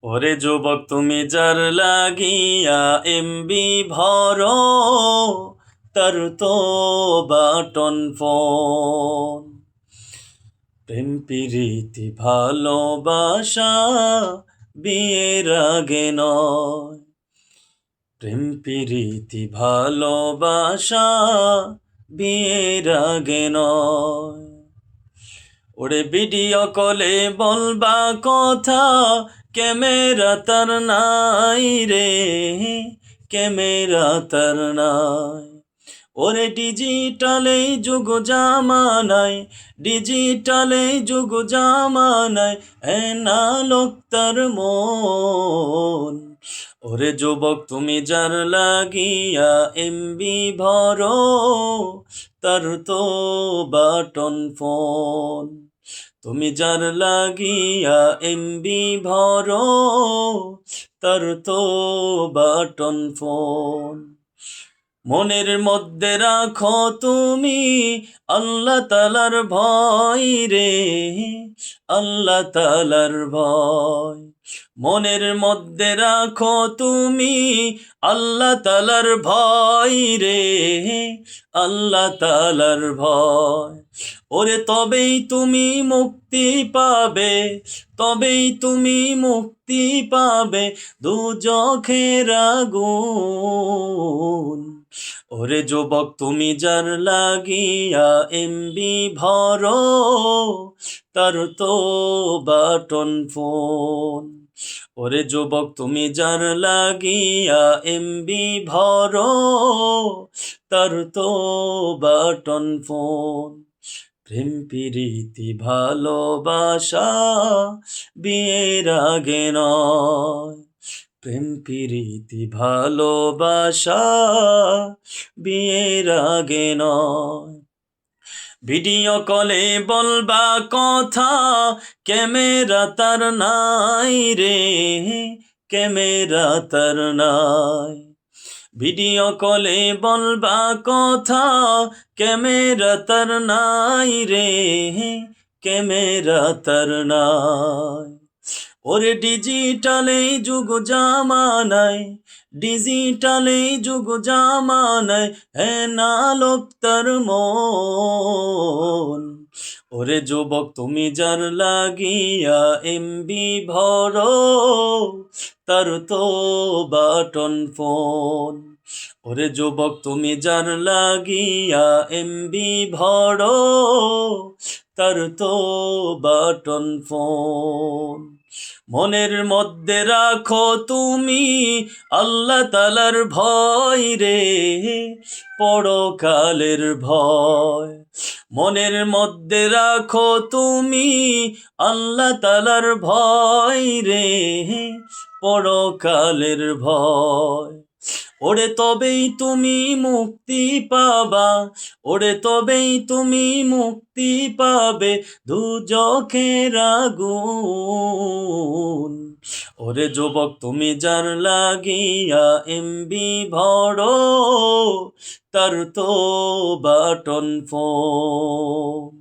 ওরে যুবক তুমি যার লাগিয়া এমবি ভরো, তার তো বাটন ফোন। প্রেম প্রীতি ভালোবাসা বিয়ের আগে নয়, প্রেম প্রীতি ভালোবাসা বিয়ের আগে নয়। ওরে ভিডিও কলে বলবা কথা, ক্যামেরা তার নাই রে, ক্যামেরা তার নাই। ওরে ডিজিটালে যুগ জামানায়, ডিজিটালে যুগ জামানায় এনালোক তার মন। ওরে যুবক তুমি যার লাগিয়া এমবি ভরো, তার তো বাটন ফোন। তুমি যার লাগিয়া এমবি ভরো, তার তো বাটন ফোন। মনের মধ্যে রাখো তুমি আল্লাহ তাআলার ভয় রে, আল্লাহ তাআলার ভয়। মনের মধ্যে রাখো তুমি আল্লাহ তাআলার ভয় রে, আল্লাহ তাআলার ভয়। ওরে তবেই তুমি মুক্তি পাবে, তবেই তুমি মুক্তি পাবে দুজখের আগুন। ওরে যুবক তুমি যার লাগিয়া এমবি ভরো, তার তো বাটন ফোন। ওরে যুবক তুমি যার লাগিয়া এমবি ভরো, তার তো বাটন ফোন। প্রেম প্রীতি ভালোবাসা বিয়ের আগে নয়, প্রেম প্রীতি ভালোবাসা বিয়ের আগে নয়। ভিডিও কলে বলবা কথা, ক্যামেরা তার নাই রে, ক্যামেরা তার নাই। ভিডিও কলে বলবা কথা, ক্যামেরা তার নাই রে, ক্যামেরা তার নাই। ওরে ডিজিটালে যুগ জামানায়, ডিজিটালে যুগ জামানায় এনালোক তার মন। ওরে যুবক তুমি যার লাগিয়া এমবি ভরো, তার তো বাটন ফোন। ওরে যুবক তুমি যার লাগিয়া এমবি ভরো, তার তো বাটন ফোন। মনের মধ্যে রাখো তুমি আল্লাহ তাআলার ভয় রে, পরকালের ভয়। মনের মধ্যে রাখো তুমি আল্লাহ তাআলার ভয় রে, পরকালের ভয়। ওরে তবেই তুমি মুক্তি পাবা, ওরে তবেই তুমি মুক্তি পাবে দুজখের আগুন। ওরে যুবক তুমি যার লাগিয়া এমবি ভরো, তার তো বাটন ফোন।